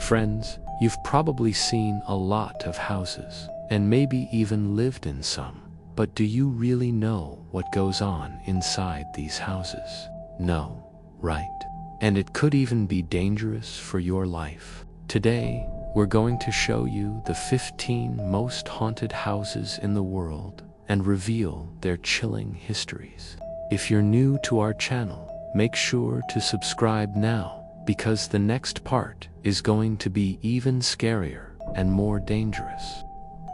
Friends, you've probably seen a lot of houses, and maybe even lived in some. But do you really know what goes on inside these houses? No, right? And it could even be dangerous for your life. Today, we're going to show you the 15 most haunted houses in the world and reveal their chilling histories. If you're new to our channel, make sure to subscribe now, because the next part is going to be even scarier and more dangerous.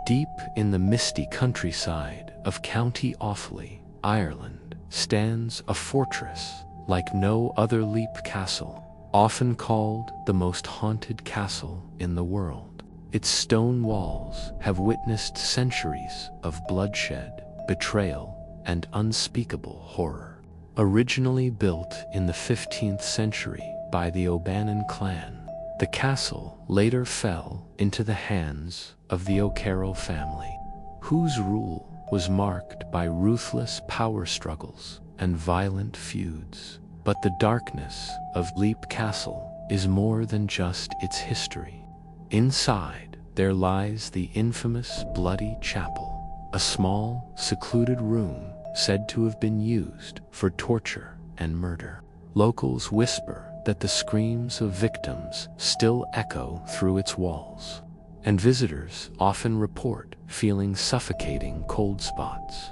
Deep in the misty countryside of County Offaly, Ireland, stands a fortress like no other Leap Castle, often called the most haunted castle in the world. Its stone walls have witnessed centuries of bloodshed, betrayal, and unspeakable horror. Originally built in the 15th century by the O'Bannon clan, the castle later fell into the hands of the O'Carroll family, whose rule was marked by ruthless power struggles and violent feuds. But the darkness of Leap Castle is more than just its history. Inside, there lies the infamous Bloody Chapel, a small, secluded room said to have been used for torture and murder. Locals whisper that the screams of victims still echo through its walls, and visitors often report feeling suffocating cold spots,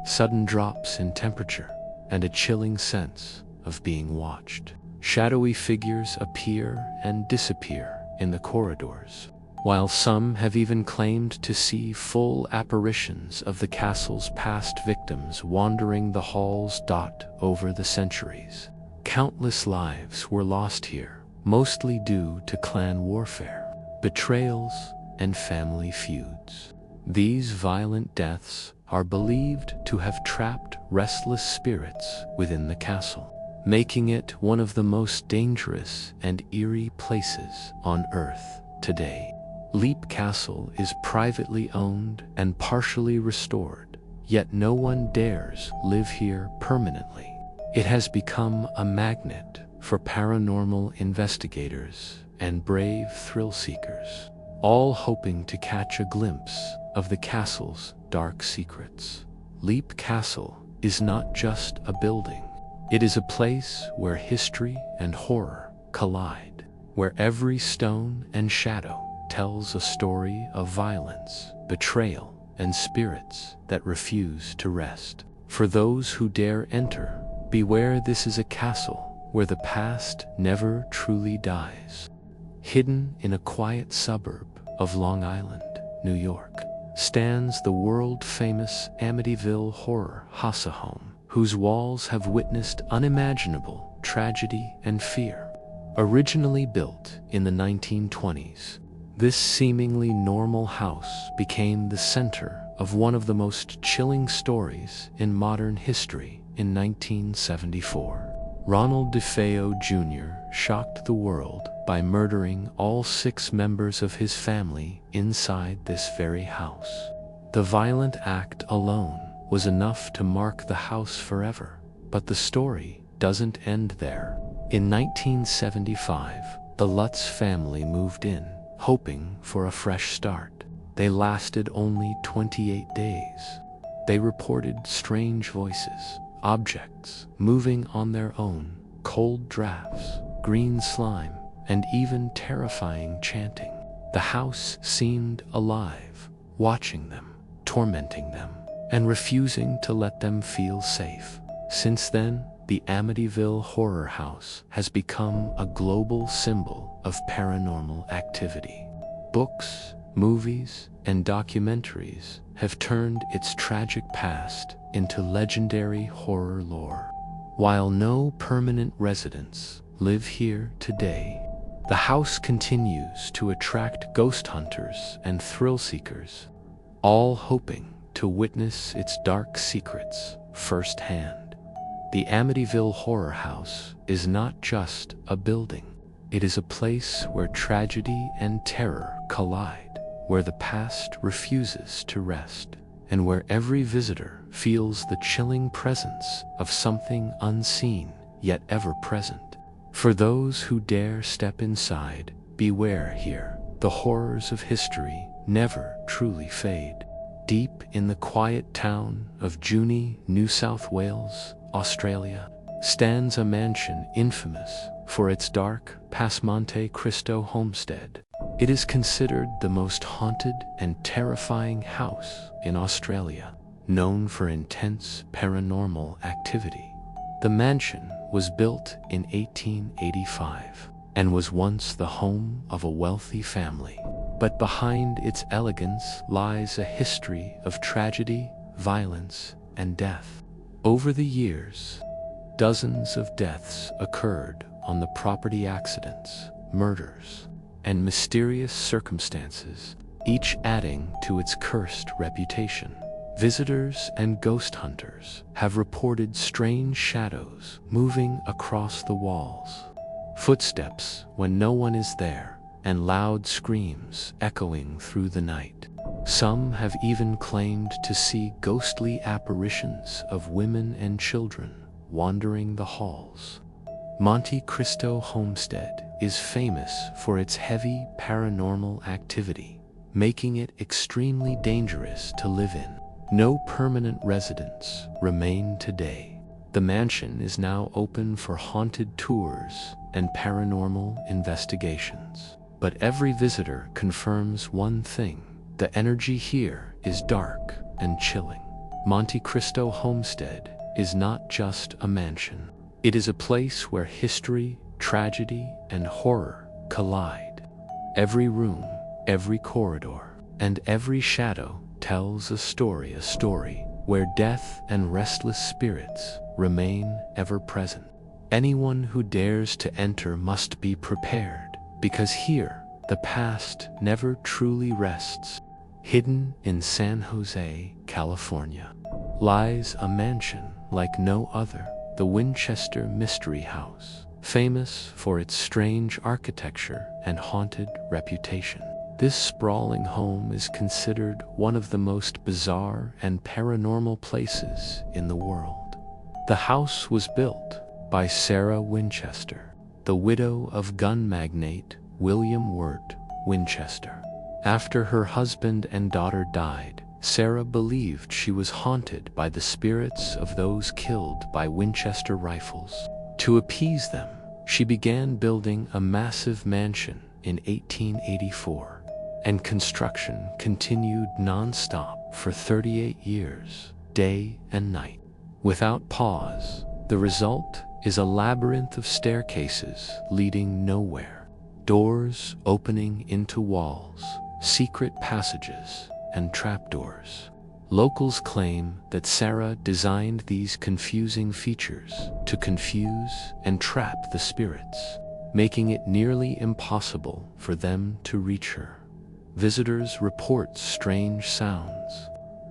sudden drops in temperature, and a chilling sense of being watched. Shadowy figures appear and disappear in the corridors, while some have even claimed to see full apparitions of the castle's past victims wandering the halls. Over the centuries, countless lives were lost here, mostly due to clan warfare, betrayals, and family feuds. These violent deaths are believed to have trapped restless spirits within the castle, making it one of the most dangerous and eerie places on Earth today. Leap Castle is privately owned and partially restored, yet no one dares live here permanently. It has become a magnet for paranormal investigators and brave thrill seekers, all hoping to catch a glimpse of the castle's dark secrets. Leap Castle is not just a building. It is a place where history and horror collide, where every stone and shadow tells a story of violence, betrayal, and spirits that refuse to rest. For those who dare enter, beware, this is a castle where the past never truly dies. Hidden in a quiet suburb of Long Island, New York, stands the world-famous Amityville Horror Home, whose walls have witnessed unimaginable tragedy and fear. Originally built in the 1920s, this seemingly normal house became the center of one of the most chilling stories in modern history. In 1974, Ronald DeFeo Jr. shocked the world by murdering all 6 members of his family inside this very house. The violent act alone was enough to mark the house forever, but the story doesn't end there. In 1975, the Lutz family moved in, hoping for a fresh start. They lasted only 28 days. They reported strange voices, objects moving on their own, cold drafts, green slime, and even terrifying chanting. The house seemed alive, watching them, tormenting them, and refusing to let them feel safe. Since then, the Amityville Horror House has become a global symbol of paranormal activity. Books, movies, and documentaries have turned its tragic past into legendary horror lore. While no permanent residents live here today, the house continues to attract ghost hunters and thrill seekers, all hoping to witness its dark secrets firsthand. The Amityville Horror House is not just a building. It is a place where tragedy and terror collide, where the past refuses to rest, and where every visitor feels the chilling presence of something unseen yet ever present. For those who dare step inside, beware here. The horrors of history never truly fade. Deep in the quiet town of Junee, New South Wales, Australia, stands a mansion infamous for its dark Monte Cristo homestead. It is considered the most haunted and terrifying house in Australia, known for intense paranormal activity. The mansion was built in 1885 and was once the home of a wealthy family. But behind its elegance lies a history of tragedy, violence, and death. Over the years, dozens of deaths occurred on the property, accidents, murders, and mysterious circumstances, each adding to its cursed reputation. Visitors and ghost hunters have reported strange shadows moving across the walls, footsteps when no one is there, and loud screams echoing through the night. Some have even claimed to see ghostly apparitions of women and children wandering the halls. Monte Cristo Homestead is famous for its heavy paranormal activity, making it extremely dangerous to live in. No permanent residents remain today. The mansion is now open for haunted tours and paranormal investigations. But every visitor confirms one thing: the energy here is dark and chilling. Monte Cristo Homestead is not just a mansion. It is a place where history, tragedy, and horror collide. Every room, every corridor, and every shadow tells a story where death and restless spirits remain ever present. Anyone who dares to enter must be prepared, because here, the past never truly rests. Hidden in San Jose, California, lies a mansion like no other, the Winchester Mystery House, famous for its strange architecture and haunted reputation. This sprawling home is considered one of the most bizarre and paranormal places in the world. The house was built by Sarah Winchester, the widow of gun magnate William Wirt Winchester. After her husband and daughter died, Sarah believed she was haunted by the spirits of those killed by Winchester rifles. To appease them, she began building a massive mansion in 1884, and construction continued non-stop for 38 years, day and night. Without pause, the result is a labyrinth of staircases leading nowhere, doors opening into walls, secret passages, and trapdoors. Locals claim that Sarah designed these confusing features to confuse and trap the spirits, making it nearly impossible for them to reach her. Visitors report strange sounds,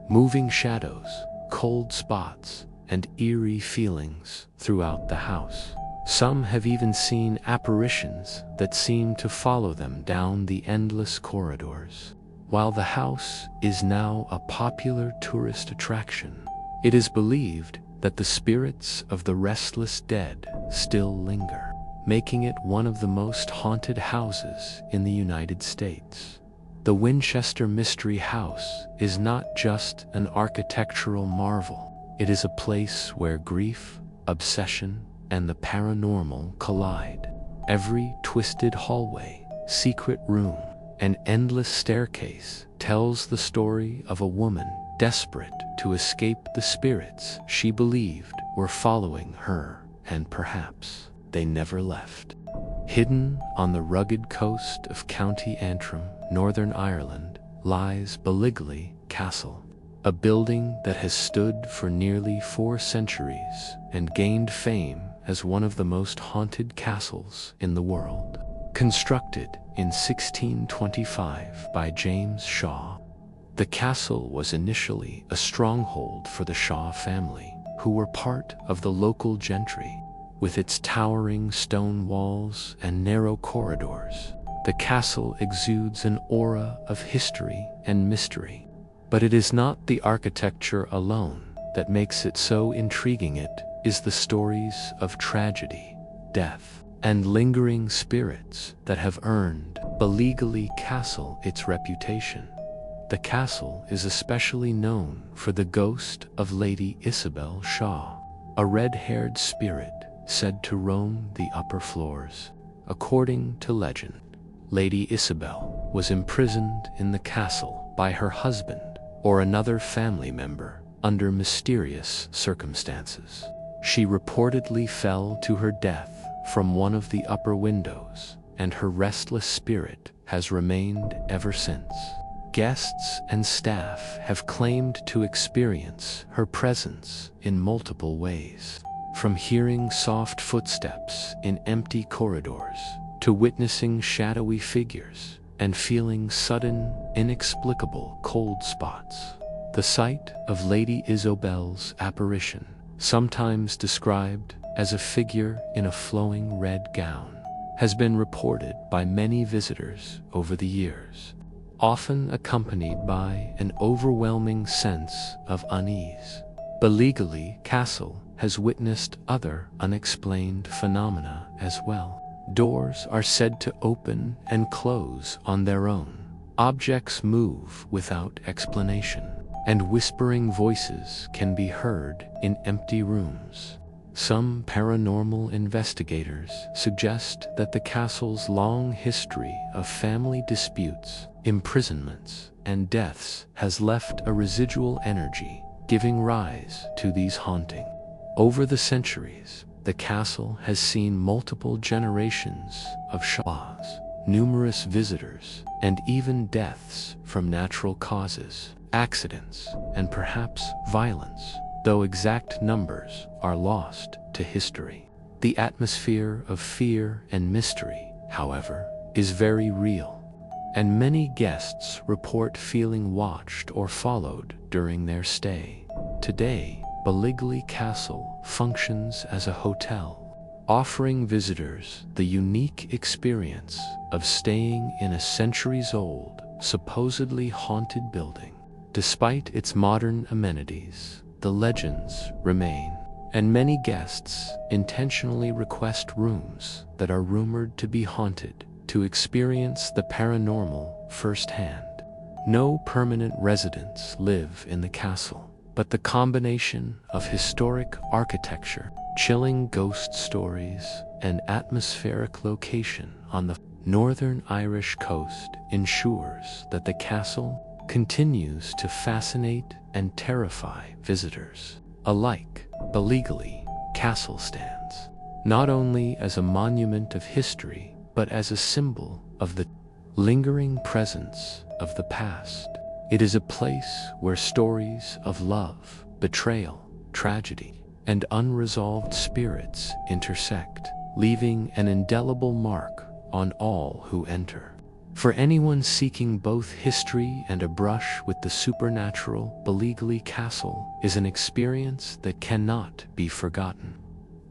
moving shadows, cold spots, and eerie feelings throughout the house. Some have even seen apparitions that seem to follow them down the endless corridors. While the house is now a popular tourist attraction, it is believed that the spirits of the restless dead still linger, making it one of the most haunted houses in the United States. The Winchester Mystery House is not just an architectural marvel. It is a place where grief, obsession, and the paranormal collide. Every twisted hallway, secret room, and endless staircase tells the story of a woman desperate to escape the spirits she believed were following her, and perhaps they never left. Hidden on the rugged coast of County Antrim, Northern Ireland, lies Ballygley Castle, a building that has stood for nearly 4 centuries and gained fame as one of the most haunted castles in the world. Constructed in 1625 by James Shaw, the castle was initially a stronghold for the Shaw family, who were part of the local gentry. With its towering stone walls and narrow corridors, the castle exudes an aura of history and mystery. But it is not the architecture alone that makes it so intriguing. It is the stories of tragedy, death, and lingering spirits that have earned Beligally Castle its reputation. The castle is especially known for the ghost of Lady Isabel Shaw, a red-haired spirit said to roam the upper floors. According to legend, Lady Isabel was imprisoned in the castle by her husband or another family member under mysterious circumstances. She reportedly fell to her death from one of the upper windows, and her restless spirit has remained ever since. Guests and staff have claimed to experience her presence in multiple ways, from hearing soft footsteps in empty corridors to witnessing shadowy figures and feeling sudden, inexplicable cold spots. The sight of Lady Isabel's apparition, sometimes described as a figure in a flowing red gown, has been reported by many visitors over the years, often accompanied by an overwhelming sense of unease. Beligally Castle has witnessed other unexplained phenomena as well. Doors are said to open and close on their own. Objects move without explanation, and whispering voices can be heard in empty rooms. Some paranormal investigators suggest that the castle's long history of family disputes, imprisonments, and deaths has left a residual energy, giving rise to these hauntings. Over the centuries, the castle has seen multiple generations of shivers, numerous visitors, and even deaths from natural causes, accidents, and perhaps violence, though exact numbers are lost to history. The atmosphere of fear and mystery, however, is very real, and many guests report feeling watched or followed during their stay. Today, Beligally Castle functions as a hotel, offering visitors the unique experience of staying in a centuries-old, supposedly haunted building. Despite its modern amenities, the legends remain, and many guests intentionally request rooms that are rumored to be haunted to experience the paranormal firsthand. No permanent residents live in the castle, but the combination of historic architecture, chilling ghost stories, and atmospheric location on the northern Irish coast ensures that the castle continues to fascinate and terrify visitors alike. Beligally Castle stands not only as a monument of history, but as a symbol of the lingering presence of the past. It is a place where stories of love, betrayal, tragedy, and unresolved spirits intersect, leaving an indelible mark on all who enter. For anyone seeking both history and a brush with the supernatural, Beligally Castle is an experience that cannot be forgotten.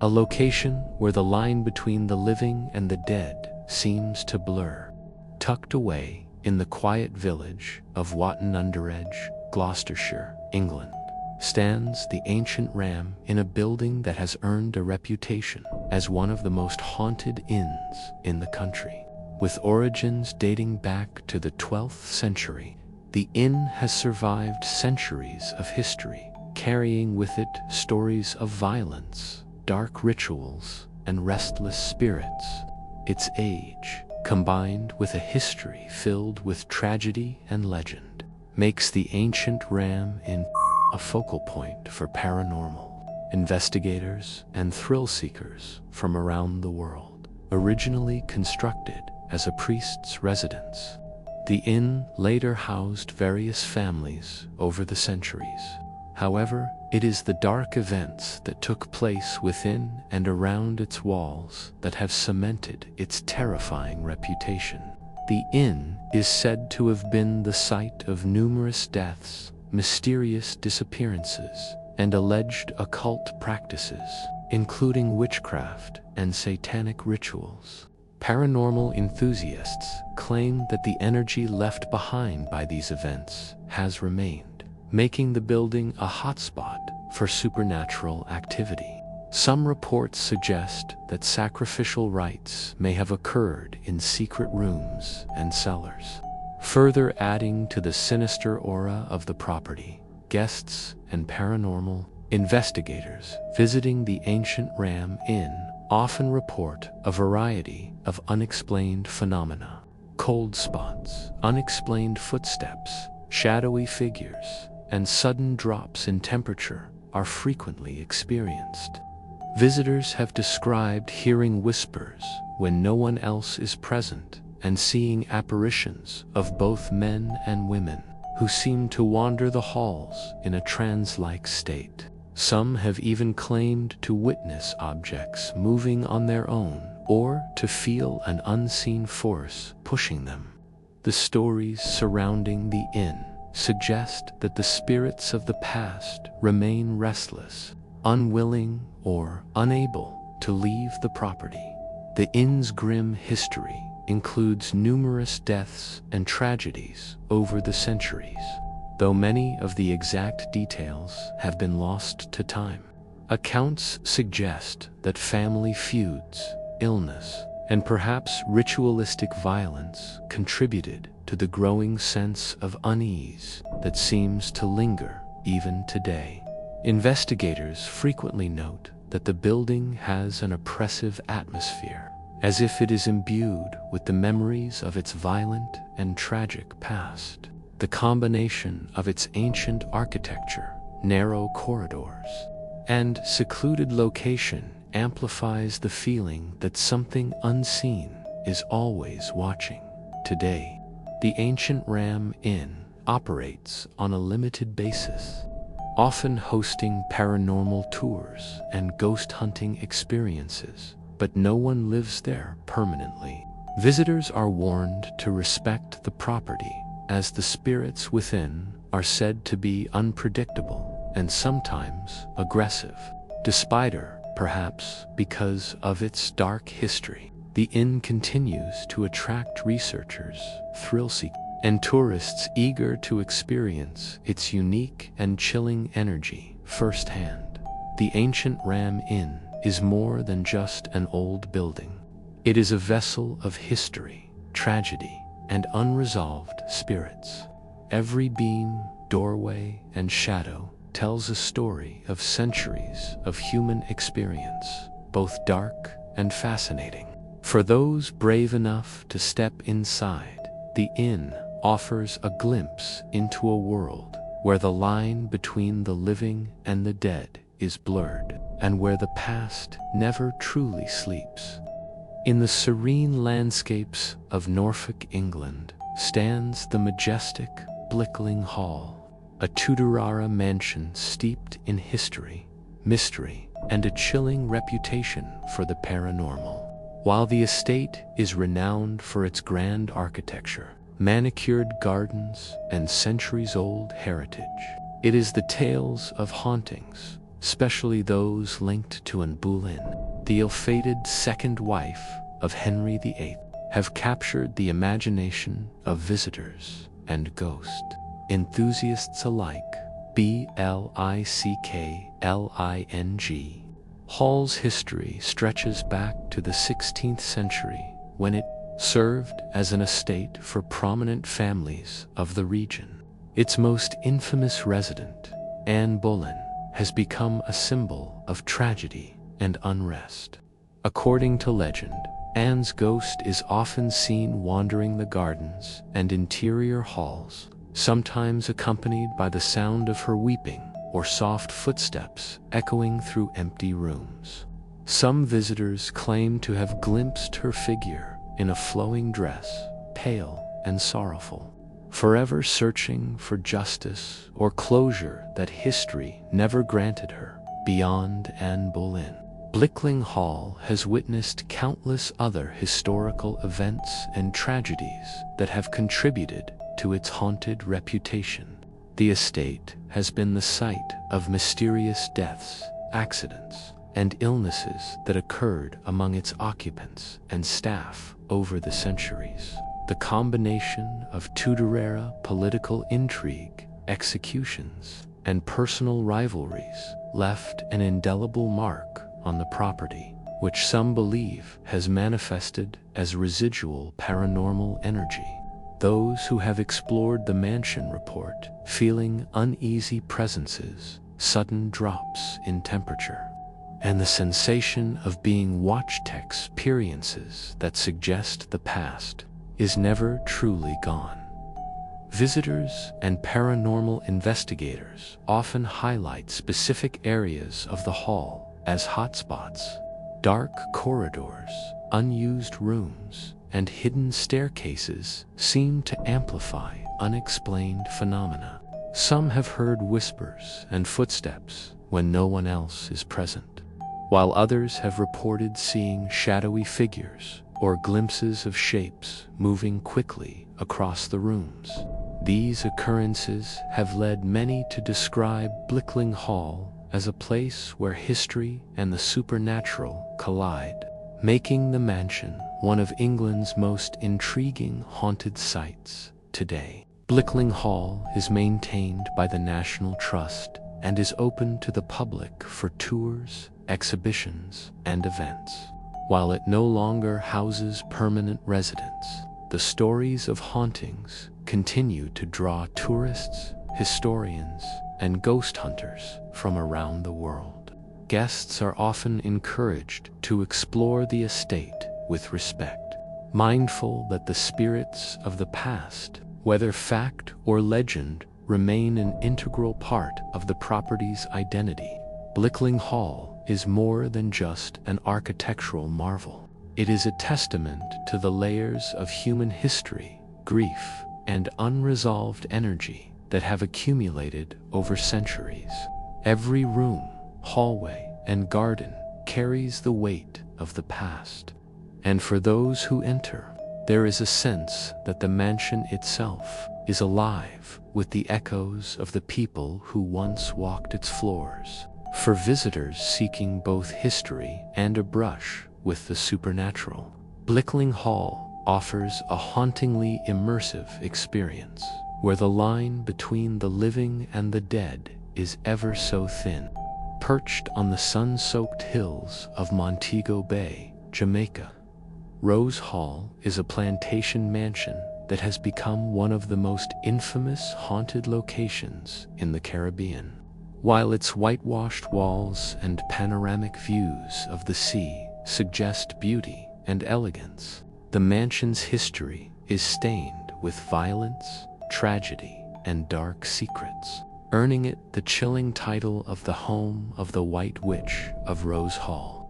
A location where the line between the living and the dead seems to blur. Tucked away in the quiet village of Watton-under-Edge, Gloucestershire, England, stands the ancient ram in a building that has earned a reputation as one of the most haunted inns in the country. With origins dating back to the 12th century, the inn has survived centuries of history, carrying with it stories of violence, dark rituals, and restless spirits. Its age, combined with a history filled with tragedy and legend, makes the ancient ram inn a focal point for paranormal investigators and thrill seekers from around the world. Originally constructed as a priest's residence, the inn later housed various families over the centuries. However, it is the dark events that took place within and around its walls that have cemented its terrifying reputation. The inn is said to have been the site of numerous deaths, mysterious disappearances, and alleged occult practices, including witchcraft and satanic rituals. Paranormal enthusiasts claim that the energy left behind by these events has remained, making the building a hotspot for supernatural activity. Some reports suggest that sacrificial rites may have occurred in secret rooms and cellars. Further adding to the sinister aura of the property, guests and paranormal investigators visiting the ancient Ram Inn often report a variety of unexplained phenomena. Cold spots, unexplained footsteps, shadowy figures, and sudden drops in temperature are frequently experienced. Visitors have described hearing whispers when no one else is present and seeing apparitions of both men and women who seem to wander the halls in a trance-like state. Some have even claimed to witness objects moving on their own or to feel an unseen force pushing them. The stories surrounding the inn suggest that the spirits of the past remain restless, unwilling or unable to leave the property. The inn's grim history includes numerous deaths and tragedies over the centuries, though many of the exact details have been lost to time. Accounts suggest that family feuds, illness, and perhaps ritualistic violence contributed to the growing sense of unease that seems to linger even today. Investigators frequently note that the building has an oppressive atmosphere, as if it is imbued with the memories of its violent and tragic past. The combination of its ancient architecture, narrow corridors, and secluded location amplifies the feeling that something unseen is always watching. Today, the ancient Ram Inn operates on a limited basis, often hosting paranormal tours and ghost hunting experiences, but no one lives there permanently. Visitors are warned to respect the property, as the spirits within are said to be unpredictable and sometimes aggressive. Despite perhaps because of its dark history, the inn continues to attract researchers, thrill-seekers, and tourists eager to experience its unique and chilling energy firsthand. The ancient Ram Inn is more than just an old building. It is a vessel of history, tragedy, and unresolved spirits. Every beam, doorway, and shadow tells a story of centuries of human experience, both dark and fascinating. For those brave enough to step inside, the inn offers a glimpse into a world where the line between the living and the dead is blurred, and where the past never truly sleeps. In the serene landscapes of Norfolk, England, stands the majestic Blickling Hall, a Tudor-era mansion steeped in history, mystery, and a chilling reputation for the paranormal. While the estate is renowned for its grand architecture, manicured gardens, and centuries-old heritage, it is the tales of hauntings, especially those linked to Anne Boleyn, the ill-fated second wife of Henry VIII, have captured the imagination of visitors and ghost enthusiasts alike. Blickling. Hall's history stretches back to the 16th century, when it served as an estate for prominent families of the region. Its most infamous resident, Anne Boleyn, has become a symbol of tragedy and unrest. According to legend, Anne's ghost is often seen wandering the gardens and interior halls, sometimes accompanied by the sound of her weeping or soft footsteps echoing through empty rooms. Some visitors claim to have glimpsed her figure in a flowing dress, pale and sorrowful, forever searching for justice or closure that history never granted her. Beyond Anne Boleyn, Blickling Hall has witnessed countless other historical events and tragedies that have contributed to its haunted reputation. The estate has been the site of mysterious deaths, accidents, and illnesses that occurred among its occupants and staff over the centuries. The combination of Tudor-era political intrigue, executions, and personal rivalries left an indelible mark on the property, which some believe has manifested as residual paranormal energy. Those who have explored the mansion report feeling uneasy presences, sudden drops in temperature, and the sensation of being watched. Experiences that suggest the past is never truly gone. Visitors and paranormal investigators often highlight specific areas of the hall as hotspots. Dark corridors, unused rooms, and hidden staircases seem to amplify unexplained phenomena. Some have heard whispers and footsteps when no one else is present, while others have reported seeing shadowy figures or glimpses of shapes moving quickly across the rooms. These occurrences have led many to describe Blickling Hall as a place where history and the supernatural collide, making the mansion one of England's most intriguing haunted sites today. Blickling Hall is maintained by the National Trust and is open to the public for tours, exhibitions, and events. While it no longer houses permanent residents, the stories of hauntings continue to draw tourists, historians, and ghost hunters from around the world. Guests are often encouraged to explore the estate with respect, mindful that the spirits of the past, whether fact or legend, remain an integral part of the property's identity. Blickling Hall is more than just an architectural marvel. It is a testament to the layers of human history, grief, and unresolved energy that have accumulated over centuries. Every room, hallway, and garden carries the weight of the past. And for those who enter, there is a sense that the mansion itself is alive with the echoes of the people who once walked its floors. For visitors seeking both history and a brush with the supernatural, Blickling Hall offers a hauntingly immersive experience, where the line between the living and the dead is ever so thin. Perched on the sun-soaked hills of Montego Bay, Jamaica, Rose Hall is a plantation mansion that has become one of the most infamous haunted locations in the Caribbean. While its whitewashed walls and panoramic views of the sea suggest beauty and elegance, the mansion's history is stained with violence, tragedy, and dark secrets, earning it the chilling title of the home of the White Witch of Rose Hall.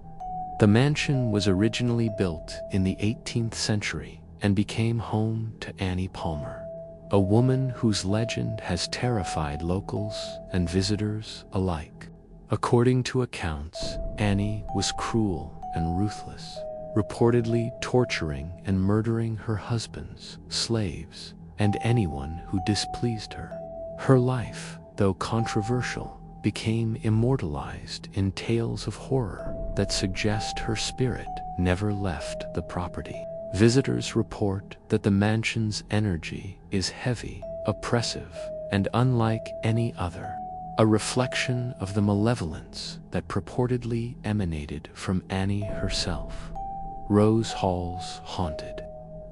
The mansion was originally built in the 18th century and became home to Annie Palmer, a woman whose legend has terrified locals and visitors alike. According to accounts, Annie was cruel and ruthless, reportedly torturing and murdering her husbands, slaves, and anyone who displeased her. Her life, though controversial, became immortalized in tales of horror that suggest her spirit never left the property. Visitors report that the mansion's energy is heavy, oppressive, and unlike any other, a reflection of the malevolence that purportedly emanated from Annie herself. Rose Hall's haunted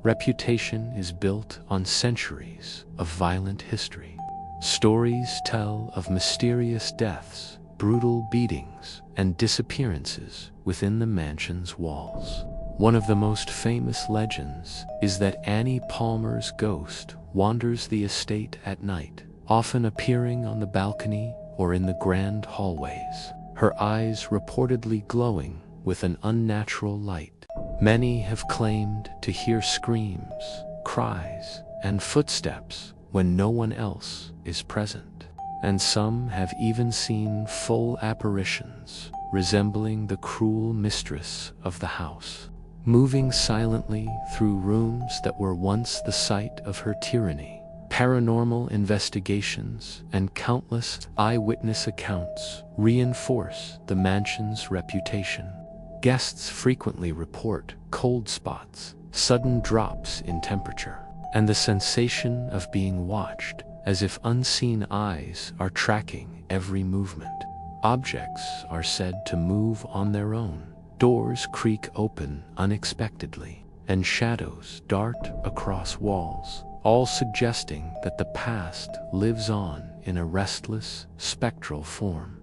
reputation is built on centuries of violent history. Stories tell of mysterious deaths, brutal beatings, and disappearances within the mansion's walls. One of the most famous legends is that Annie Palmer's ghost wanders the estate at night, often appearing on the balcony or in the grand hallways, her eyes reportedly glowing with an unnatural light. Many have claimed to hear screams, cries, and footsteps when no one else is present, and some have even seen full apparitions resembling the cruel mistress of the house, moving silently through rooms that were once the site of her tyranny. Paranormal investigations and countless eyewitness accounts reinforce the mansion's reputation. Guests frequently report cold spots, sudden drops in temperature, and the sensation of being watched, as if unseen eyes are tracking every movement. Objects are said to move on their own. Doors creak open unexpectedly, and shadows dart across walls, all suggesting that the past lives on in a restless, spectral form.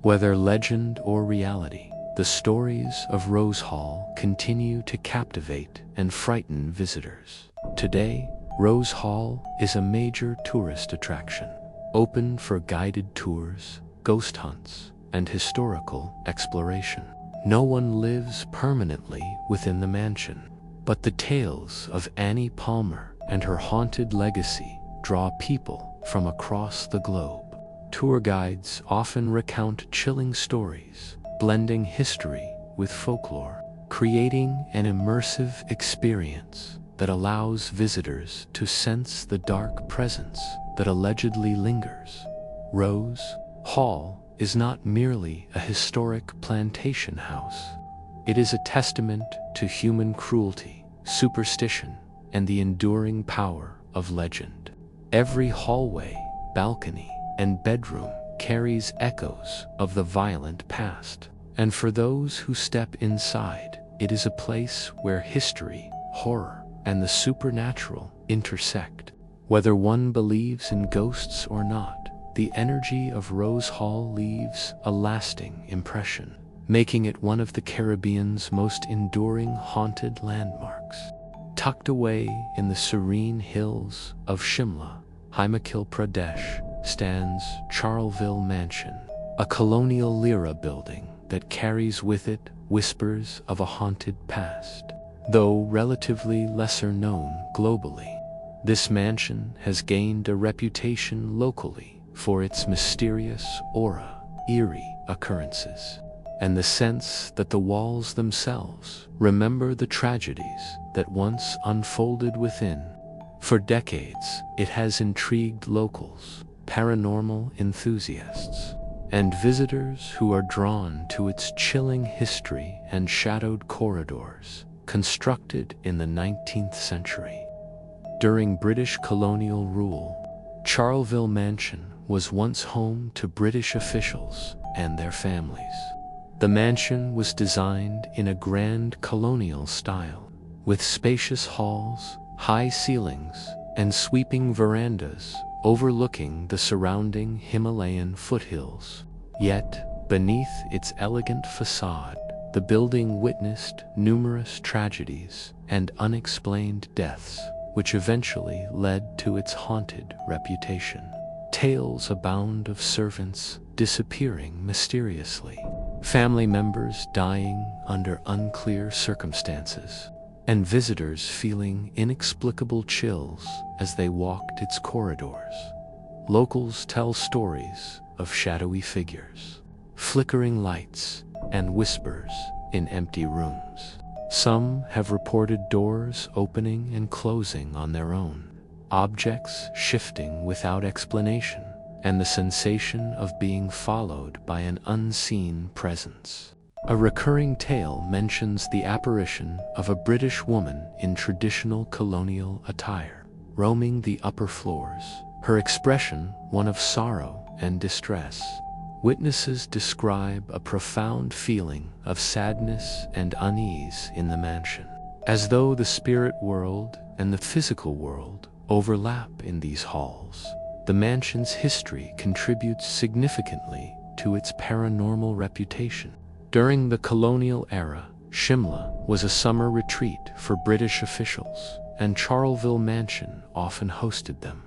Whether legend or reality, the stories of Rose Hall continue to captivate and frighten visitors. Today, Rose Hall is a major tourist attraction, open for guided tours, ghost hunts, and historical exploration. No one lives permanently within the mansion, but the tales of Annie Palmer and her haunted legacy draw people from across the globe. Tour guides often recount chilling stories, blending history with folklore, creating an immersive experience that allows visitors to sense the dark presence that allegedly lingers. Rose Hall is not merely a historic plantation house. It is a testament to human cruelty, superstition, and the enduring power of legend. Every hallway, balcony, and bedroom carries echoes of the violent past. And for those who step inside, it is a place where history, horror, and the supernatural intersect. Whether one believes in ghosts or not, the energy of Rose Hall leaves a lasting impression, making it one of the Caribbean's most enduring haunted landmarks. Tucked away in the serene hills of Shimla, Himachal Pradesh, stands Charleville Mansion, a colonial era building that carries with it whispers of a haunted past. Though relatively lesser known globally, this mansion has gained a reputation locally for its mysterious aura, eerie occurrences, and the sense that the walls themselves remember the tragedies that once unfolded within. For decades, it has intrigued locals, paranormal enthusiasts, and visitors who are drawn to its chilling history and shadowed corridors, constructed in the 19th century. During British colonial rule, Charleville Mansion was once home to British officials and their families. The mansion was designed in a grand colonial style, with spacious halls, high ceilings, and sweeping verandas overlooking the surrounding Himalayan foothills. Yet, beneath its elegant facade, the building witnessed numerous tragedies and unexplained deaths, which eventually led to its haunted reputation. Tales abound of servants disappearing mysteriously, family members dying under unclear circumstances, and visitors feeling inexplicable chills as they walked its corridors. Locals tell stories of shadowy figures, flickering lights, and whispers in empty rooms. Some have reported doors opening and closing on their own, objects shifting without explanation, and the sensation of being followed by an unseen presence. A recurring tale mentions the apparition of a British woman in traditional colonial attire, roaming the upper floors, her expression one of sorrow and distress. Witnesses describe a profound feeling of sadness and unease in the mansion, as though the spirit world and the physical world overlap in these halls. The mansion's history contributes significantly to its paranormal reputation. During the colonial era, Shimla was a summer retreat for British officials, and Charleville Mansion often hosted them.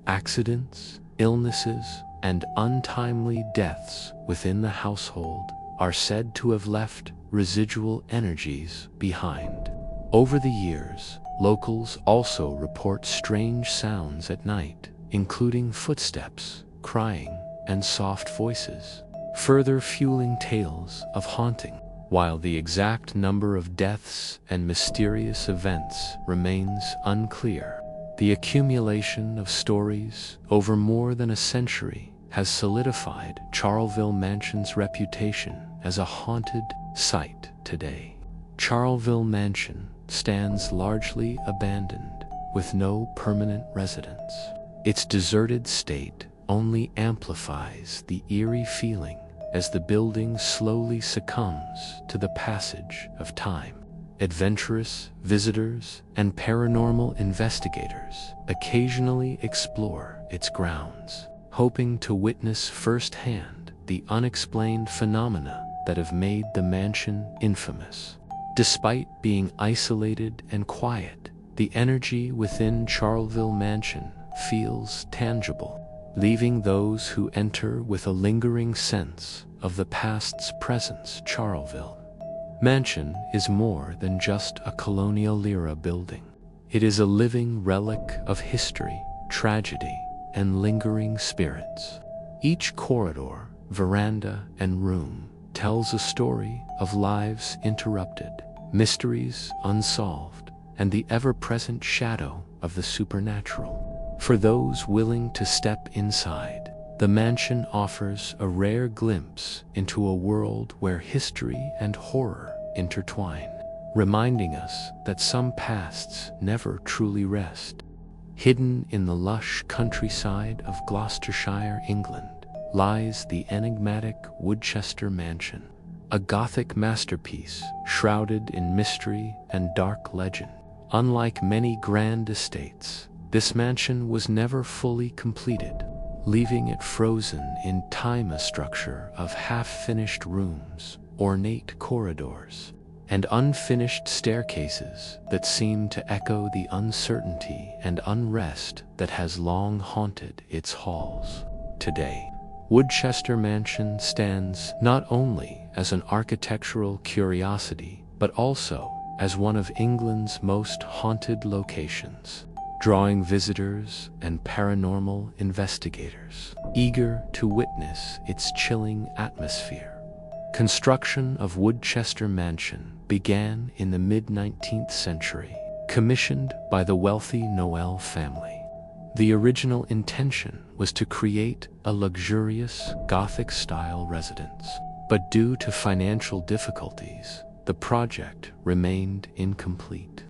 Accidents, illnesses, and untimely deaths within the household are said to have left residual energies behind. Over the years, locals also report strange sounds at night, including footsteps, crying, and soft voices, further fueling tales of haunting. While the exact number of deaths and mysterious events remains unclear, the accumulation of stories over more than a century has solidified Charleville Mansion's reputation as a haunted site today. Charleville Mansion stands largely abandoned, with no permanent residents. Its deserted state only amplifies the eerie feeling as the building slowly succumbs to the passage of time. Adventurous visitors and paranormal investigators occasionally explore its grounds, hoping to witness firsthand the unexplained phenomena that have made the mansion infamous. Despite being isolated and quiet, the energy within Charleville Mansion feels tangible, leaving those who enter with a lingering sense of the past's presence. Charleville Mansion is more than just a colonial-era building. It is a living relic of history, tragedy, and lingering spirits. Each corridor, veranda, and room tells a story of lives interrupted, mysteries unsolved, and the ever-present shadow of the supernatural. For those willing to step inside, the mansion offers a rare glimpse into a world where history and horror intertwine, reminding us that some pasts never truly rest. Hidden in the lush countryside of Gloucestershire, England, lies the enigmatic Woodchester Mansion, a Gothic masterpiece shrouded in mystery and dark legend. Unlike many grand estates, this mansion was never fully completed, leaving it frozen in time, a structure of half-finished rooms, ornate corridors, and unfinished staircases that seem to echo the uncertainty and unrest that has long haunted its halls. Today, Woodchester Mansion stands not only as an architectural curiosity, but also as one of England's most haunted locations, drawing visitors and paranormal investigators eager to witness its chilling atmosphere. Construction of Woodchester Mansion began in the mid-19th century, commissioned by the wealthy Noel family. The original intention was to create a luxurious Gothic-style residence, but due to financial difficulties, the project remained incomplete,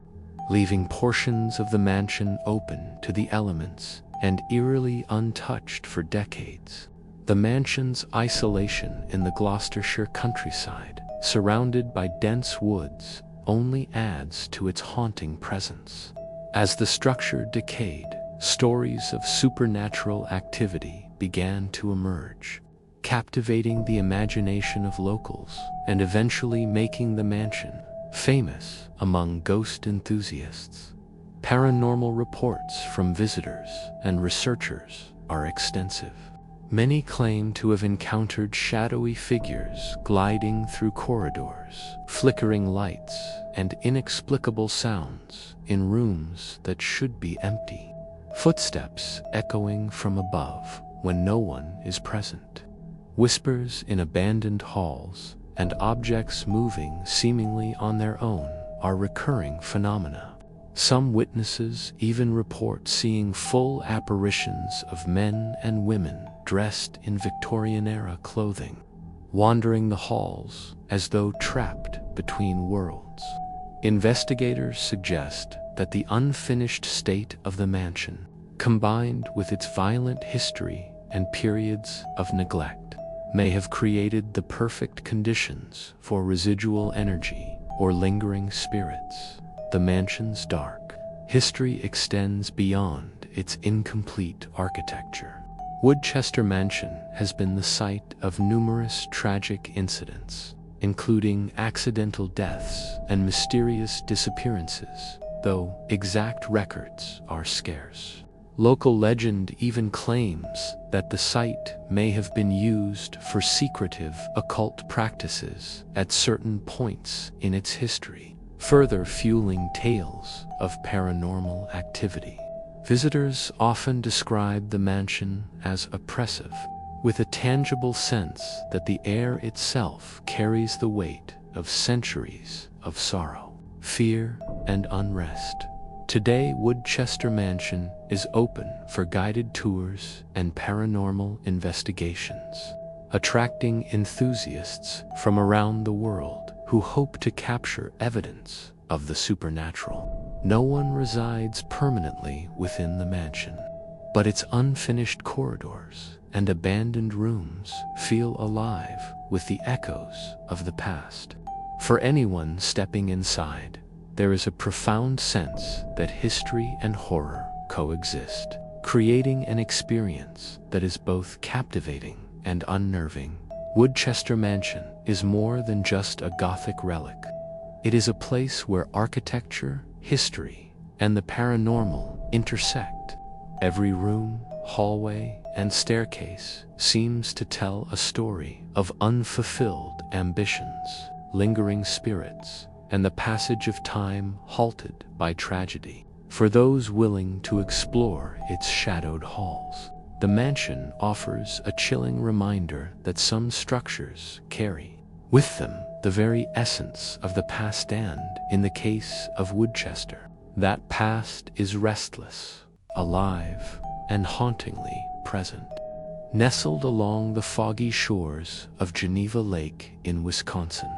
leaving portions of the mansion open to the elements and eerily untouched for decades. The mansion's isolation in the Gloucestershire countryside, surrounded by dense woods, only adds to its haunting presence. As the structure decayed, stories of supernatural activity began to emerge, captivating the imagination of locals and eventually making the mansion famous among ghost enthusiasts. Paranormal reports from visitors and researchers are extensive. Many claim to have encountered shadowy figures gliding through corridors, flickering lights, and inexplicable sounds in rooms that should be empty. Footsteps echoing from above when no one is present. Whispers in abandoned halls, and objects moving seemingly on their own are recurring phenomena. Some witnesses even report seeing full apparitions of men and women dressed in Victorian-era clothing, wandering the halls as though trapped between worlds. Investigators suggest that the unfinished state of the mansion, combined with its violent history and periods of neglect, may have created the perfect conditions for residual energy or lingering spirits. The mansion's dark history extends beyond its incomplete architecture. Woodchester Mansion has been the site of numerous tragic incidents, including accidental deaths and mysterious disappearances, though exact records are scarce. Local legend even claims that the site may have been used for secretive occult practices at certain points in its history, further fueling tales of paranormal activity. Visitors often describe the mansion as oppressive, with a tangible sense that the air itself carries the weight of centuries of sorrow, fear, and unrest. Today, Woodchester Mansion is open for guided tours and paranormal investigations, attracting enthusiasts from around the world who hope to capture evidence of the supernatural. No one resides permanently within the mansion, but its unfinished corridors and abandoned rooms feel alive with the echoes of the past. For anyone stepping inside, there is a profound sense that history and horror coexist, creating an experience that is both captivating and unnerving. Woodchester Mansion is more than just a Gothic relic. It is a place where architecture, history, and the paranormal intersect. Every room, hallway, and staircase seems to tell a story of unfulfilled ambitions, lingering spirits, and the passage of time halted by tragedy. For those willing to explore its shadowed halls, the mansion offers a chilling reminder that some structures carry with them the very essence of the past, and, in the case of Woodchester, that past is restless, alive, and hauntingly present. Nestled along the foggy shores of Geneva Lake in Wisconsin,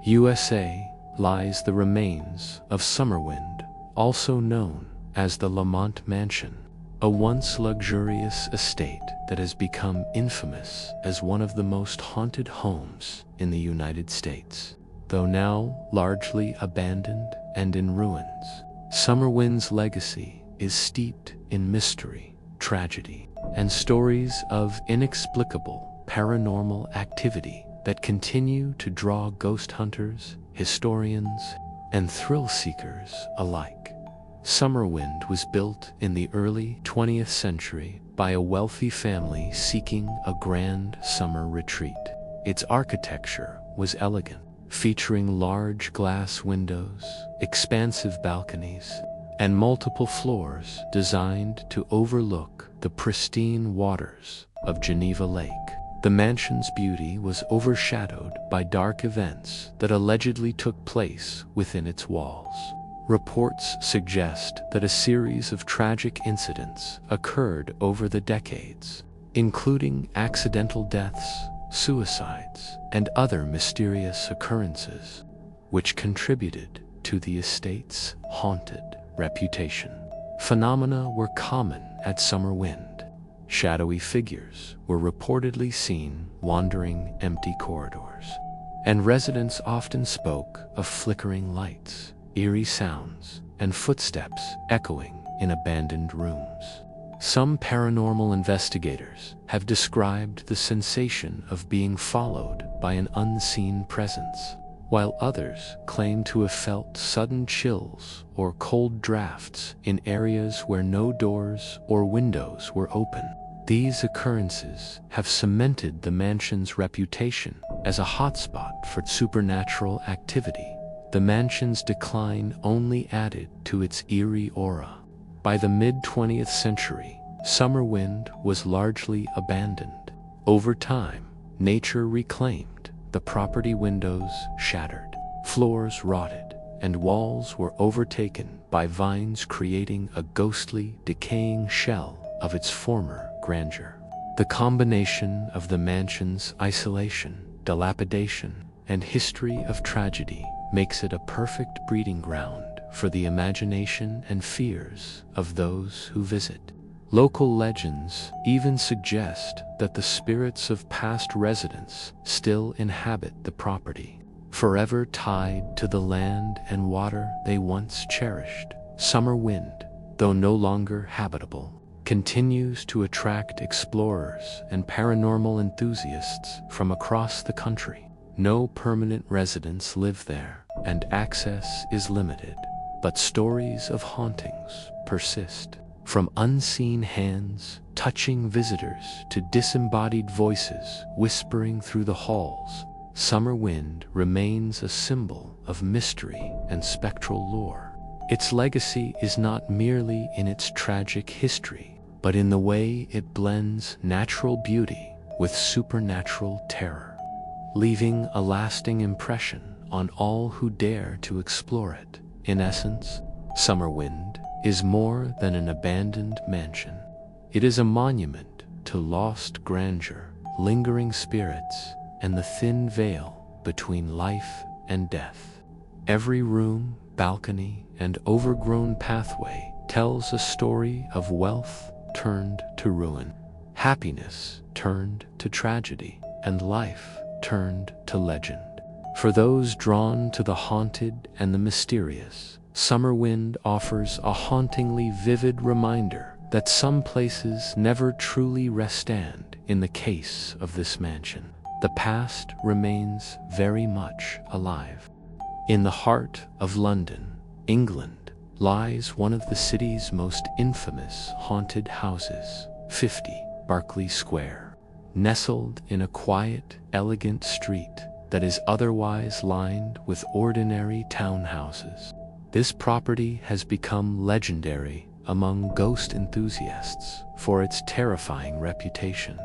USA, lies the remains of Summerwind, also known as the Lamont Mansion, a once luxurious estate that has become infamous as one of the most haunted homes in the United States. Though now largely abandoned and in ruins, Summerwind's legacy is steeped in mystery, tragedy, and stories of inexplicable paranormal activity that continue to draw ghost hunters, historians, and thrill seekers alike. Summerwind was built in the early 20th century by a wealthy family seeking a grand summer retreat. Its architecture was elegant, featuring large glass windows, expansive balconies, and multiple floors designed to overlook the pristine waters of Geneva Lake. The mansion's beauty was overshadowed by dark events that allegedly took place within its walls. Reports suggest that a series of tragic incidents occurred over the decades, including accidental deaths, suicides, and other mysterious occurrences, which contributed to the estate's haunted reputation. Phenomena were common at Summerwind. Shadowy figures were reportedly seen wandering empty corridors, and residents often spoke of flickering lights, eerie sounds, and footsteps echoing in abandoned rooms. Some paranormal investigators have described the sensation of being followed by an unseen presence, while others claim to have felt sudden chills or cold drafts in areas where no doors or windows were open. These occurrences have cemented the mansion's reputation as a hotspot for supernatural activity. The mansion's decline only added to its eerie aura. By the mid-20th century, Summerwind was largely abandoned. Over time, nature reclaimed the property. Windows shattered, floors rotted, and walls were overtaken by vines, creating a ghostly, decaying shell of its former grandeur. The combination of the mansion's isolation, dilapidation, and history of tragedy makes it a perfect breeding ground for the imagination and fears of those who visit. Local legends even suggest that the spirits of past residents still inhabit the property, forever tied to the land and water they once cherished. Summerwind, though no longer habitable, continues to attract explorers and paranormal enthusiasts from across the country. No permanent residents live there, and access is limited, but stories of hauntings persist. From unseen hands touching visitors to disembodied voices whispering through the halls, Summerwind remains a symbol of mystery and spectral lore. Its legacy is not merely in its tragic history, but in the way it blends natural beauty with supernatural terror, leaving a lasting impression on all who dare to explore it. In essence, Summerwind is more than an abandoned mansion. It is a monument to lost grandeur, lingering spirits, and the thin veil between life and death. Every room, balcony, and overgrown pathway tells a story of wealth turned to ruin, Happiness turned to tragedy, and life turned to legend. For those drawn to the haunted and the mysterious, Summerwind offers a hauntingly vivid reminder that some places never truly rest stand. In the case of this mansion, the past remains very much alive. In the heart of London, England, lies one of the city's most infamous haunted houses, 50 Berkeley Square. Nestled in a quiet, elegant street that is otherwise lined with ordinary townhouses, this property has become legendary among ghost enthusiasts for its terrifying reputation,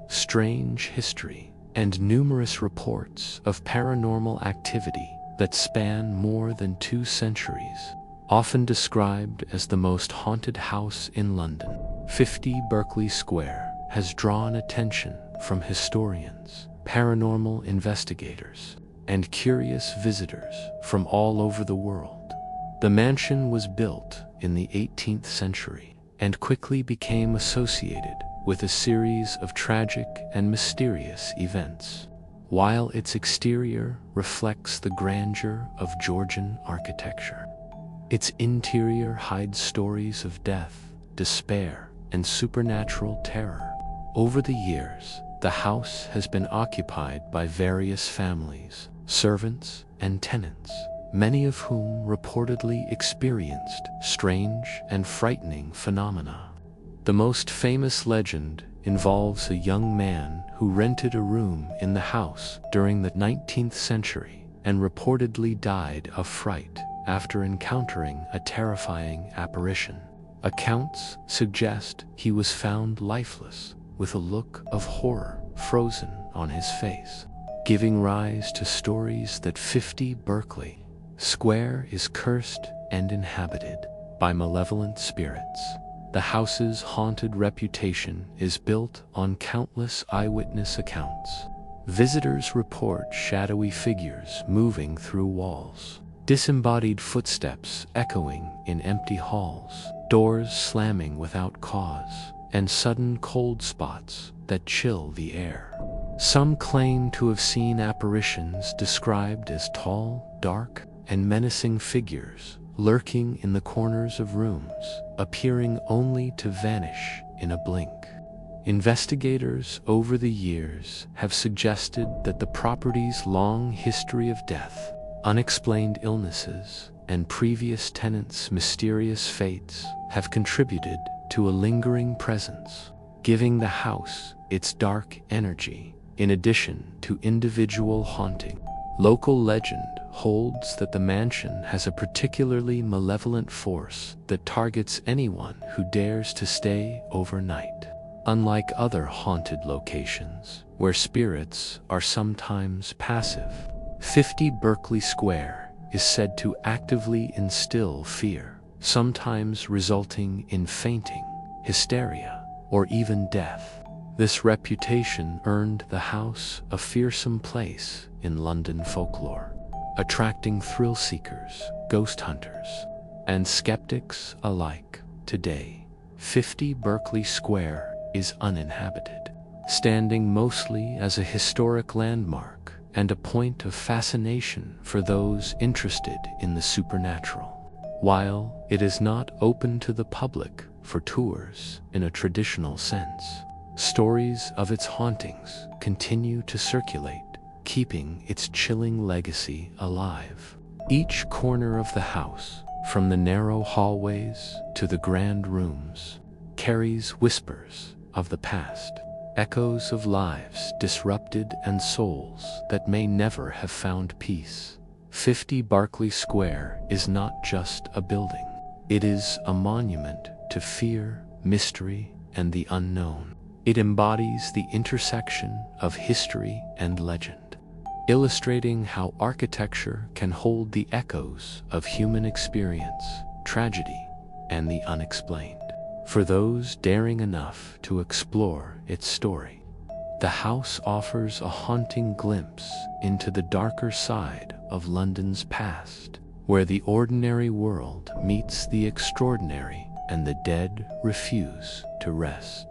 strange history, and numerous reports of paranormal activity that span more than 2 centuries. Often described as the most haunted house in London, 50 Berkeley Square has drawn attention from historians, paranormal investigators, and curious visitors from all over the world. The mansion was built in the 18th century and quickly became associated with a series of tragic and mysterious events. While its exterior reflects the grandeur of Georgian architecture, its interior hides stories of death, despair, and supernatural terror. Over the years, the house has been occupied by various families, servants, and tenants, many of whom reportedly experienced strange and frightening phenomena. The most famous legend involves a young man who rented a room in the house during the 19th century and reportedly died of fright after encountering a terrifying apparition. Accounts suggest he was found lifeless, with a look of horror frozen on his face, giving rise to stories that 50 Berkeley Square is cursed and inhabited by malevolent spirits. The house's haunted reputation is built on countless eyewitness accounts. Visitors report shadowy figures moving through walls, disembodied footsteps echoing in empty halls, doors slamming without cause, and sudden cold spots that chill the air. Some claim to have seen apparitions described as tall, dark, and menacing figures lurking in the corners of rooms, appearing only to vanish in a blink. Investigators over the years have suggested that the property's long history of death, unexplained illnesses, and previous tenants' mysterious fates have contributed to a lingering presence, giving the house its dark energy. In addition to individual haunting, local legend holds that the mansion has a particularly malevolent force that targets anyone who dares to stay overnight. Unlike other haunted locations, where spirits are sometimes passive, 50 Berkeley Square is said to actively instill fear, sometimes resulting in fainting, hysteria, or even death. This reputation earned the house a fearsome place in London folklore, attracting thrill seekers, ghost hunters, and skeptics alike. Today, 50 Berkeley Square is uninhabited, standing mostly as a historic landmark and a point of fascination for those interested in the supernatural. While it is not open to the public for tours in a traditional sense, stories of its hauntings continue to circulate, keeping its chilling legacy alive. Each corner of the house, from the narrow hallways to the grand rooms, carries whispers of the past, echoes of lives disrupted and souls that may never have found peace. 50 Berkeley Square is not just a building. It is a monument to fear, mystery, and the unknown. It embodies the intersection of history and legend, illustrating how architecture can hold the echoes of human experience, tragedy, and the unexplained. For those daring enough to explore its story, the house offers a haunting glimpse into the darker side of London's past, where the ordinary world meets the extraordinary and the dead refuse to rest.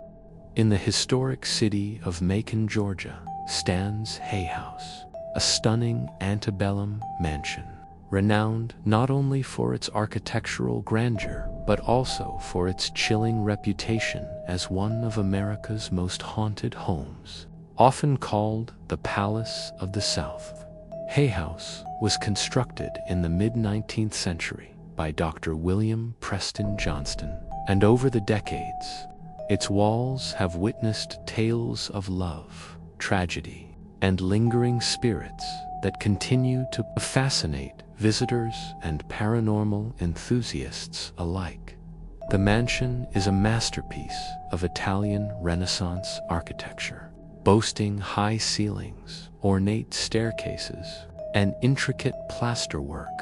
In the historic city of Macon, Georgia, stands Hay House, a stunning antebellum mansion, renowned not only for its architectural grandeur, but also for its chilling reputation as one of America's most haunted homes. Often called the Palace of the South, Hay House was constructed in the mid-19th century by Dr. William Preston Johnston, and over the decades, its walls have witnessed tales of love, tragedy, and lingering spirits that continue to fascinate visitors and paranormal enthusiasts alike. The mansion is a masterpiece of Italian Renaissance architecture, boasting high ceilings, ornate staircases, and intricate plasterwork.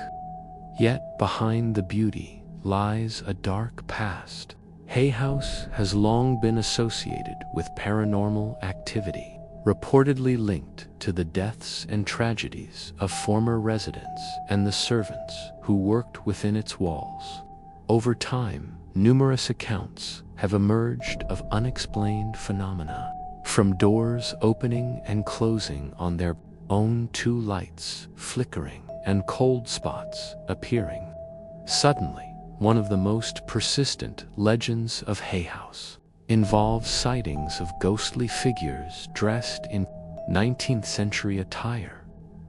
Yet behind the beauty lies a dark past. Hay House has long been associated with paranormal activity, reportedly linked to the deaths and tragedies of former residents and the servants who worked within its walls. Over time, numerous accounts have emerged of unexplained phenomena, from doors opening and closing on their own to lights flickering and cold spots appearing. Suddenly, one of the most persistent legends of Hay House involves sightings of ghostly figures dressed in 19th century attire,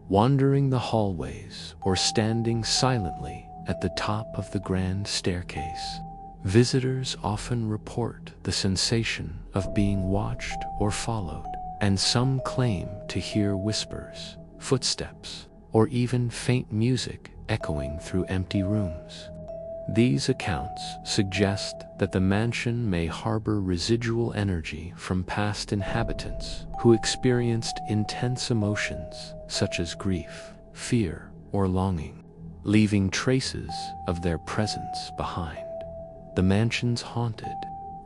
wandering the hallways or standing silently at the top of the grand staircase. Visitors often report the sensation of being watched or followed, and some claim to hear whispers, footsteps, or even faint music echoing through empty rooms. These accounts suggest that the mansion may harbor residual energy from past inhabitants who experienced intense emotions such as grief, fear, or longing, leaving traces of their presence behind. The mansion's haunted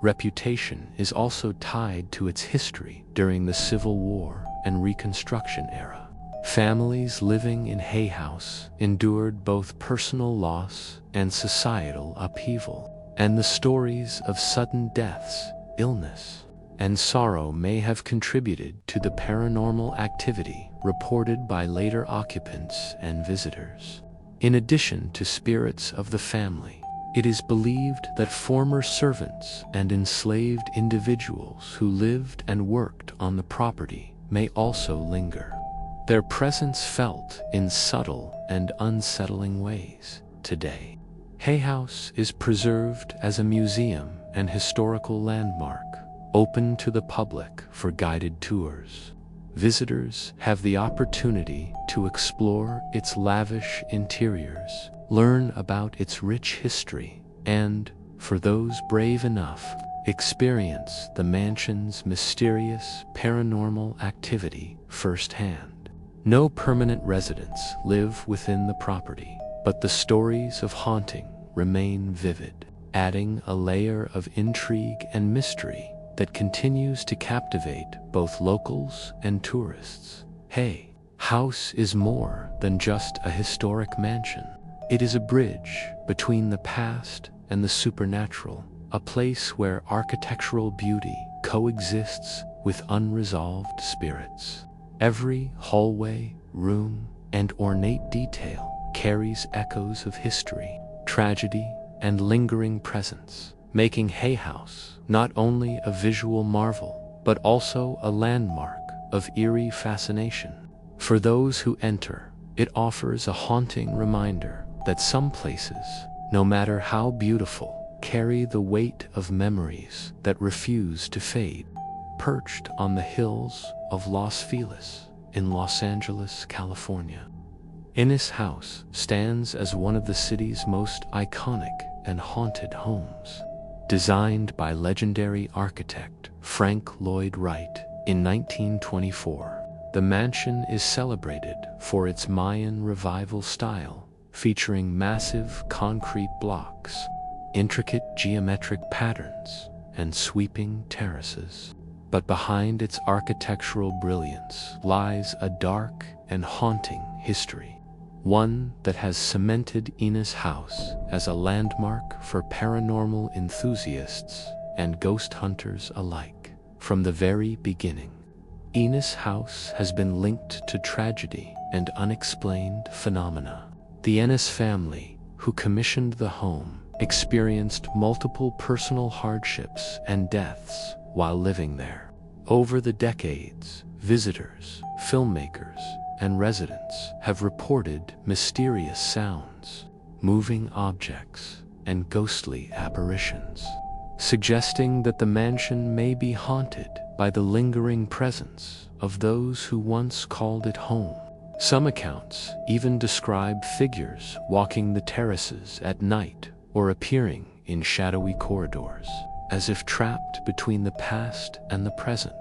reputation is also tied to its history during the Civil War and Reconstruction era. Families living in Hay House endured both personal loss and societal upheaval, and the stories of sudden deaths, illness, and sorrow may have contributed to the paranormal activity reported by later occupants and visitors. In addition to spirits of the family, it is believed that former servants and enslaved individuals who lived and worked on the property may also linger, their presence felt in subtle and unsettling ways. Today, Hay House is preserved as a museum and historical landmark, open to the public for guided tours. Visitors have the opportunity to explore its lavish interiors, learn about its rich history, and, for those brave enough, experience the mansion's mysterious paranormal activity firsthand. No permanent residents live within the property, but the stories of haunting remain vivid, adding a layer of intrigue and mystery that continues to captivate both locals and tourists. Hay House is more than just a historic mansion. It is a bridge between the past and the supernatural, a place where architectural beauty coexists with unresolved spirits. Every hallway, room, and ornate detail carries echoes of history, tragedy, and lingering presence, making Hay House not only a visual marvel, but also a landmark of eerie fascination. For those who enter, it offers a haunting reminder that some places, no matter how beautiful, carry the weight of memories that refuse to fade. Perched on the hills of Los Feliz in Los Angeles, California, Innis House stands as one of the city's most iconic and haunted homes. Designed by legendary architect Frank Lloyd Wright in 1924, the mansion is celebrated for its Mayan revival style, featuring massive concrete blocks, intricate geometric patterns, and sweeping terraces. But behind its architectural brilliance lies a dark and haunting history, one that has cemented Innis House as a landmark for paranormal enthusiasts and ghost hunters alike. from the very beginning. Ennis House has been linked to tragedy and unexplained phenomena. The Ennis family, who commissioned the home, experienced multiple personal hardships and deaths while living there. Over the decades, visitors, filmmakers, and residents have reported mysterious sounds, moving objects, and ghostly apparitions, suggesting that the mansion may be haunted by the lingering presence of those who once called it home. Some accounts even describe figures walking the terraces at night or appearing in shadowy corridors, as if trapped between the past and the present.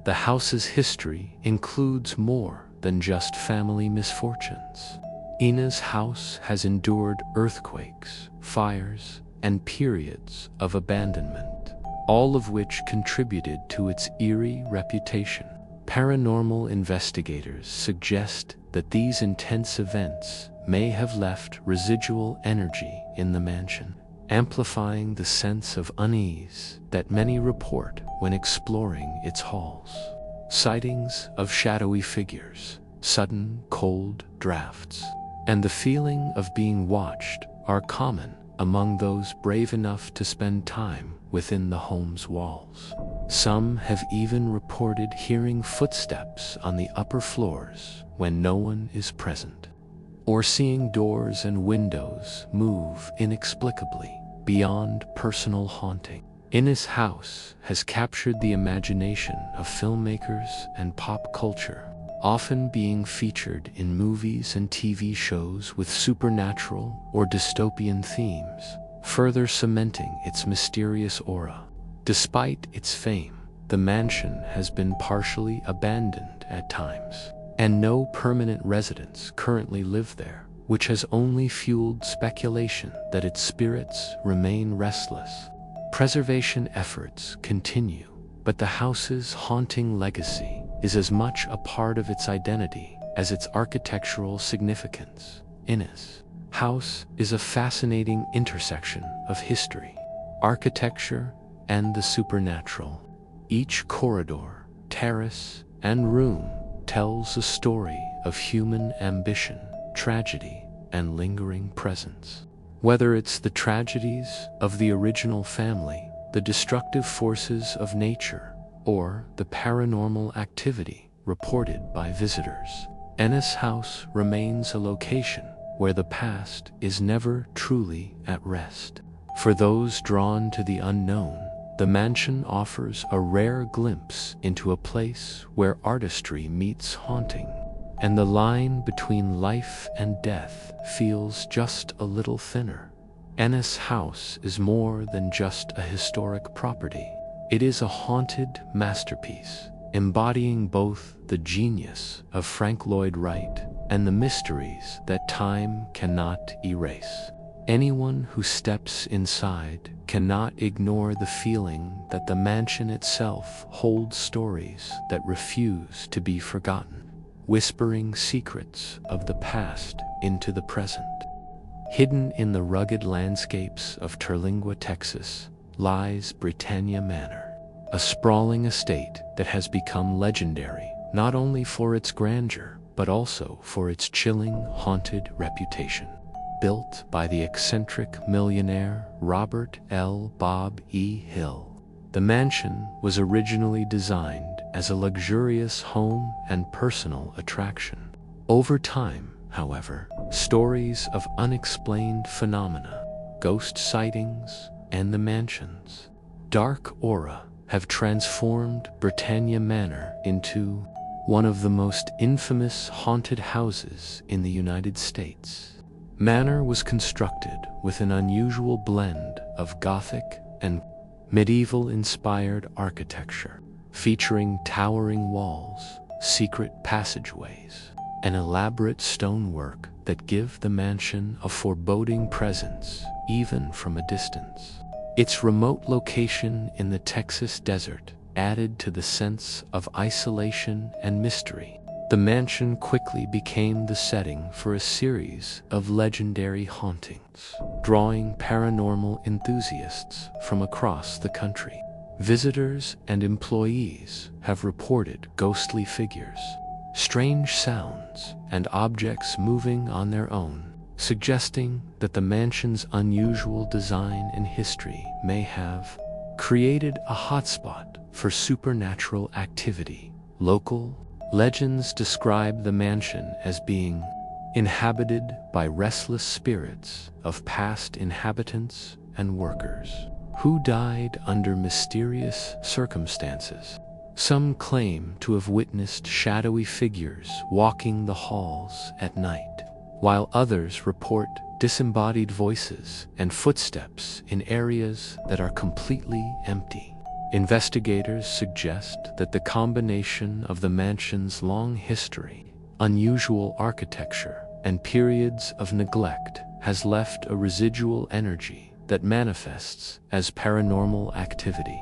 The house's history includes more than just family misfortunes. Ennis House has endured earthquakes, fires, and periods of abandonment, all of which contributed to its eerie reputation. Paranormal investigators suggest that these intense events may have left residual energy in the mansion, amplifying the sense of unease that many report when exploring its halls. Sightings of shadowy figures, sudden cold drafts, and the feeling of being watched are common among those brave enough to spend time within the home's walls. Some have even reported hearing footsteps on the upper floors when no one is present, or seeing doors and windows move inexplicably beyond personal haunting. Ennis House has captured the imagination of filmmakers and pop culture, often being featured in movies and TV shows with supernatural or dystopian themes, further cementing its mysterious aura. Despite its fame, the mansion has been partially abandoned at times, and no permanent residents currently live there, which has only fueled speculation that its spirits remain restless. Preservation efforts continue, but the house's haunting legacy is as much a part of its identity as its architectural significance. Ennis House is a fascinating intersection of history, architecture, and the supernatural. Each corridor, terrace, and room tells a story of human ambition, tragedy, and lingering presence. Whether it's the tragedies of the original family, the destructive forces of nature, or the paranormal activity reported by visitors, Ennis House remains a location where the past is never truly at rest. For those drawn to the unknown, the mansion offers a rare glimpse into a place where artistry meets haunting, and the line between life and death feels just a little thinner. Ennis House is more than just a historic property. It is a haunted masterpiece, embodying both the genius of Frank Lloyd Wright and the mysteries that time cannot erase. Anyone who steps inside cannot ignore the feeling that the mansion itself holds stories that refuse to be forgotten, whispering secrets of the past into the present. Hidden in the rugged landscapes of Terlingua, Texas, lies Britannia Manor, a sprawling estate that has become legendary not only for its grandeur, but also for its chilling, haunted reputation. Built by the eccentric millionaire Robert L. Bob E. Hill, the mansion was originally designed as a luxurious home and personal attraction. Over time, however, stories of unexplained phenomena, ghost sightings, and the mansion's dark aura have transformed Britannia Manor into one of the most infamous haunted houses in the United States. Manor was constructed with an unusual blend of Gothic and medieval-inspired architecture, featuring towering walls, secret passageways, and elaborate stonework that give the mansion a foreboding presence even from a distance. Its remote location in the Texas desert added to the sense of isolation and mystery. The mansion quickly became the setting for a series of legendary hauntings, drawing paranormal enthusiasts from across the country. Visitors and employees have reported ghostly figures, strange sounds, and objects moving on their own, suggesting that the mansion's unusual design and history may have created a hotspot for supernatural activity. Local legends describe the mansion as being inhabited by restless spirits of past inhabitants and workers who died under mysterious circumstances. Some claim to have witnessed shadowy figures walking the halls at night, while others report disembodied voices and footsteps in areas that are completely empty. Investigators suggest that the combination of the mansion's long history, unusual architecture, and periods of neglect has left a residual energy that manifests as paranormal activity.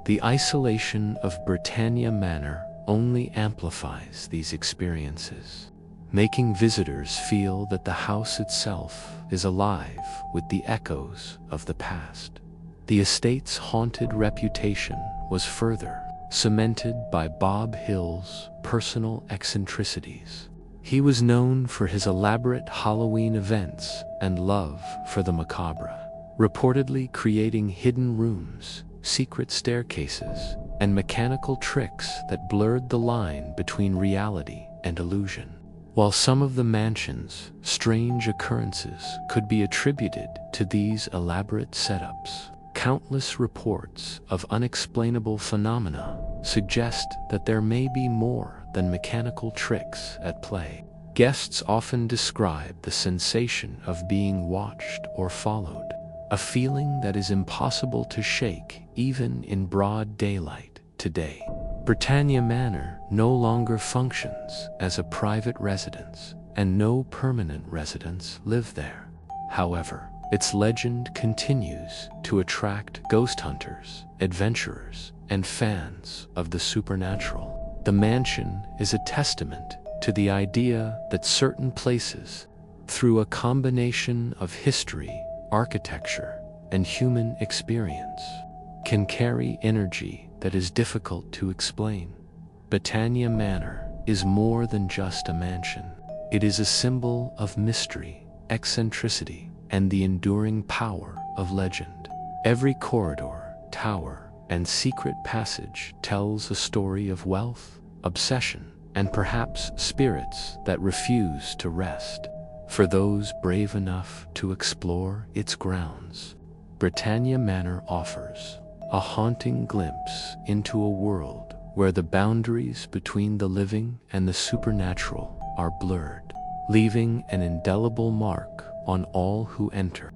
The isolation of Britannia Manor only amplifies these experiences, making visitors feel that the house itself is alive with the echoes of the past. The estate's haunted reputation was further cemented by Bob Hill's personal eccentricities. He was known for his elaborate Halloween events and love for the macabre, reportedly creating hidden rooms, secret staircases, and mechanical tricks that blurred the line between reality and illusion. While some of the mansion's strange occurrences could be attributed to these elaborate setups, countless reports of unexplainable phenomena suggest that there may be more than mechanical tricks at play. Guests often describe the sensation of being watched or followed, a feeling that is impossible to shake even in broad daylight today. Britannia Manor no longer functions as a private residence, and no permanent residents live there. However, its legend continues to attract ghost hunters, adventurers, and fans of the supernatural. The mansion is a testament to the idea that certain places, through a combination of history, architecture, and human experience, can carry energy that is difficult to explain. Britannia Manor is more than just a mansion. It is a symbol of mystery, eccentricity, and the enduring power of legend. Every corridor, tower, and secret passage tells a story of wealth, obsession, and perhaps spirits that refuse to rest. For those brave enough to explore its grounds, Britannia Manor offers a haunting glimpse into a world where the boundaries between the living and the supernatural are blurred, leaving an indelible mark on all who enter.